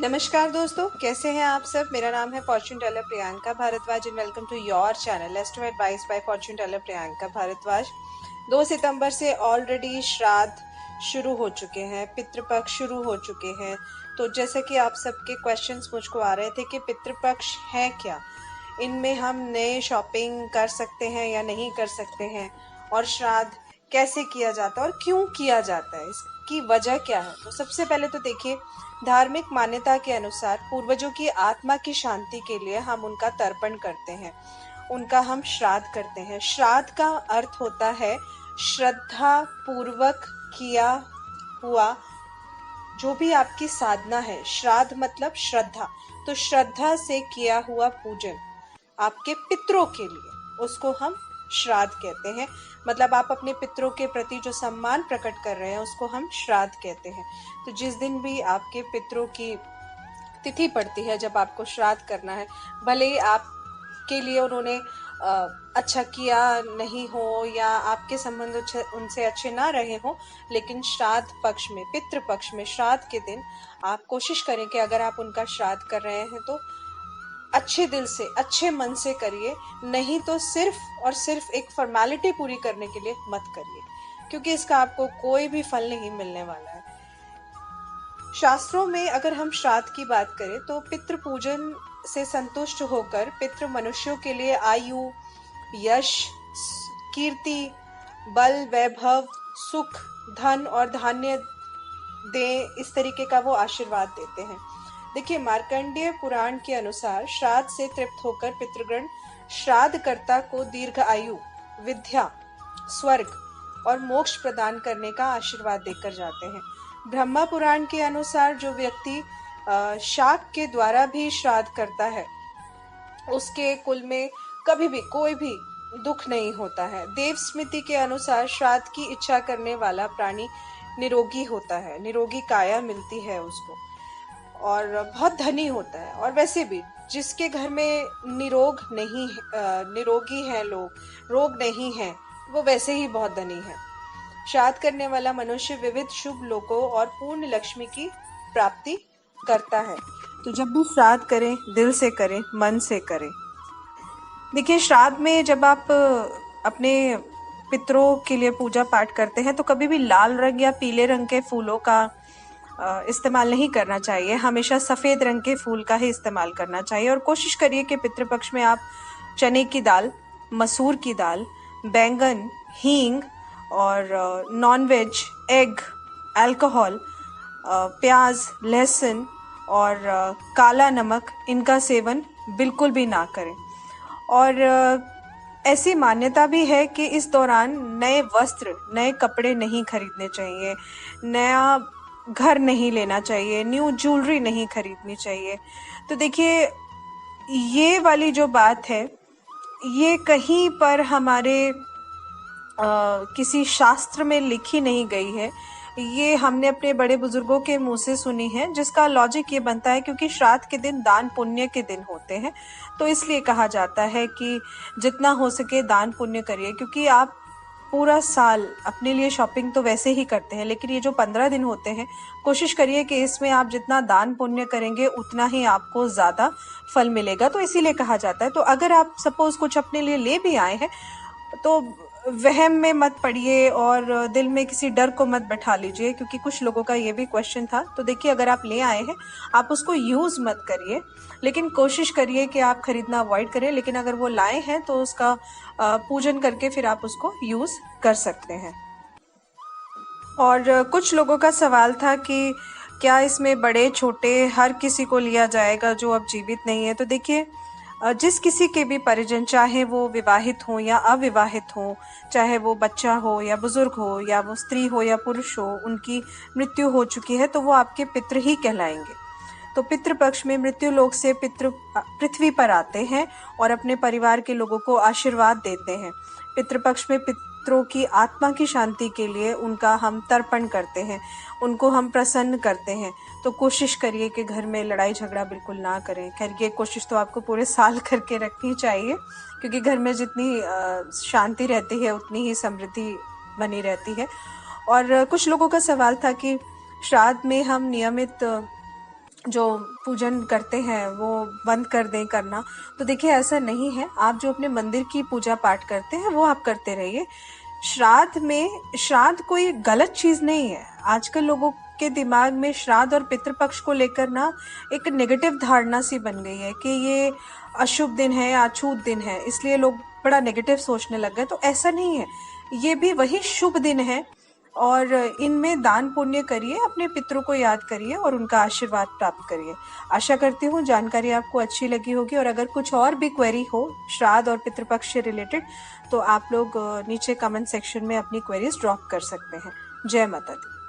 नमस्कार दोस्तों, कैसे हैं आप सब। मेरा नाम है fortune teller Priyanka Bhardwaj and welcome to your channel astro advice by fortune teller Priyanka Bhardwaj. 2 सितंबर से ऑलरेडी श्राद्ध शुरू हो चुके हैं, पितृपक्ष शुरू हो चुके हैं। तो जैसे कि आप सबके क्वेश्चंस मुझको आ रहे थे कि पितृपक्ष है क्या, इनमें हम नए शॉपिंग कर सकते हैं या नहीं कर सकते हैं, और श्राद्ध कैसे किया जाता है और क्यों किया जाता है, इसकी वजह क्या है। तो सबसे पहले तो देखिए, धार्मिक मान्यता के अनुसार पूर्वजों की आत्मा की शांति के लिए हम उनका तर्पण करते हैं, उनका हम श्राद्ध करते हैं। श्राद्ध का अर्थ होता है श्रद्धा पूर्वक किया हुआ जो भी आपकी साधना है। श्राद्ध मतलब श्रद्धा, तो श्रद्धा से किया हुआ पूजन आपके पितरों के लिए, उसको हम श्राद्ध कहते हैं। मतलब आप अपने पितरों के प्रति जो सम्मान प्रकट कर रहे हैं उसको हम श्राद्ध कहते हैं। तो जिस दिन भी आपके पितरों की तिथि पड़ती है, जब आपको श्राद्ध करना है, भले ही आपके लिए उन्होंने अच्छा किया नहीं हो या आपके संबंध उनसे अच्छे ना रहे हो, लेकिन श्राद्ध पक्ष में, पितृ पक्ष में, श्राद्ध के दिन आप कोशिश करें कि अगर आप उनका श्राद्ध कर रहे हैं तो अच्छे दिल से, अच्छे मन से करिए, नहीं तो सिर्फ और सिर्फ एक फॉर्मेलिटी पूरी करने के लिए मत करिए, क्योंकि इसका आपको कोई भी फल नहीं मिलने वाला है। शास्त्रों में अगर हम श्राद्ध की बात करें तो पितृ पूजन से संतुष्ट होकर पितृ मनुष्यों के लिए आयु, यश, कीर्ति, बल, वैभव, सुख, धन और धान्य दें, इस तरीके का वो आशीर्वाद देते हैं। देखिए, मार्कंडेय पुराण के अनुसार श्राद्ध से तृप्त होकर पितृगण श्राद्धकर्ता को दीर्घ आयु, विद्या, स्वर्ग और मोक्ष प्रदान करने का आशीर्वाद देकर जाते हैं। ब्रह्मा पुराण के अनुसार जो व्यक्ति शाक के द्वारा भी श्राद्ध करता है उसके कुल में कभी भी कोई भी दुख नहीं होता है। देव स्मृति के अनुसार श्राद्ध की इच्छा करने वाला प्राणी निरोगी होता है, निरोगी काया मिलती है उसको, और बहुत धनी होता है। और वैसे भी जिसके घर में निरोगी हैं लोग, रोग नहीं है, वो वैसे ही बहुत धनी है। श्राद्ध करने वाला मनुष्य विविध शुभ लोकों और पूर्ण लक्ष्मी की प्राप्ति करता है। तो जब भी श्राद्ध करें, दिल से करें, मन से करें। देखिए, श्राद्ध में जब आप अपने पितरों के लिए पूजा पाठ करते हैं तो कभी भी लाल रंग या पीले रंग के फूलों का इस्तेमाल नहीं करना चाहिए। हमेशा सफ़ेद रंग के फूल का ही इस्तेमाल करना चाहिए। और कोशिश करिए कि पितृपक्ष में आप चने की दाल, मसूर की दाल, बैंगन, हींग और नॉनवेज, एग, अल्कोहल, प्याज, लहसुन और काला नमक, इनका सेवन बिल्कुल भी ना करें। और ऐसी मान्यता भी है कि इस दौरान नए वस्त्र, नए कपड़े नहीं खरीदने चाहिए, नया घर नहीं लेना चाहिए, न्यू ज्वेलरी नहीं खरीदनी चाहिए। तो देखिए, ये वाली जो बात है, ये कहीं पर हमारे किसी शास्त्र में लिखी नहीं गई है, ये हमने अपने बड़े बुजुर्गों के मुंह से सुनी है, जिसका लॉजिक ये बनता है क्योंकि श्राद्ध के दिन दान पुण्य के दिन होते हैं, तो इसलिए कहा जाता है कि जितना हो सके दान पुण्य करिए। क्योंकि आप पूरा साल अपने लिए शॉपिंग तो वैसे ही करते हैं, लेकिन ये जो 15 दिन होते हैं, कोशिश करिए कि इसमें आप जितना दान पुण्य करेंगे उतना ही आपको ज़्यादा फल मिलेगा, तो इसीलिए कहा जाता है। तो अगर आप सपोज कुछ अपने लिए ले भी आए हैं तो वहम में मत पड़िए और दिल में किसी डर को मत बैठा लीजिए, क्योंकि कुछ लोगों का ये भी क्वेश्चन था। तो देखिए, अगर आप ले आए हैं, आप उसको यूज़ मत करिए, लेकिन कोशिश करिए कि आप खरीदना अवॉइड करें। लेकिन अगर वो लाए हैं तो उसका पूजन करके फिर आप उसको यूज़ कर सकते हैं। और कुछ लोगों का सवाल था कि क्या इसमें बड़े छोटे हर किसी को लिया जाएगा जो अब जीवित नहीं है। तो देखिए, जिस किसी के भी परिजन, चाहे वो विवाहित हो या अविवाहित हो, चाहे वो बच्चा हो या बुजुर्ग हो, या वो स्त्री हो या पुरुष हो, उनकी मृत्यु हो चुकी है तो वो आपके पितृ ही कहलाएंगे। तो पितृपक्ष में मृत्यु लोक से पितृ पृथ्वी पर आते हैं और अपने परिवार के लोगों को आशीर्वाद देते हैं। पितृपक्ष में पितरों की आत्मा की शांति के लिए उनका हम तर्पण करते हैं, उनको हम प्रसन्न करते हैं। तो कोशिश करिए कि घर में लड़ाई झगड़ा बिल्कुल ना करें। खैर, ये कोशिश तो आपको पूरे साल करके रखनी चाहिए, क्योंकि घर में जितनी शांति रहती है उतनी ही समृद्धि बनी रहती है। और कुछ लोगों का सवाल था कि श्राद्ध में हम नियमित जो पूजन करते हैं वो बंद कर दें करना। तो देखिए ऐसा नहीं है, आप जो अपने मंदिर की पूजा पाठ करते हैं वो आप करते रहिए। श्राद्ध कोई गलत चीज नहीं है। आजकल लोगों के दिमाग में श्राद्ध और पितृपक्ष को लेकर ना एक नेगेटिव धारणा सी बन गई है कि ये अशुभ दिन है, अछूत दिन है, इसलिए लोग बड़ा नेगेटिव सोचने लग गए। तो ऐसा नहीं है, ये भी वही शुभ दिन है और इनमें दान पुण्य करिए, अपने पितरों को याद करिए और उनका आशीर्वाद प्राप्त करिए। आशा करती हूँ जानकारी आपको अच्छी लगी होगी, और अगर कुछ और भी क्वेरी हो श्राद्ध और पितृपक्ष से रिलेटेड तो आप लोग नीचे कमेंट सेक्शन में अपनी क्वेरीज ड्रॉप कर सकते हैं। जय माता दी।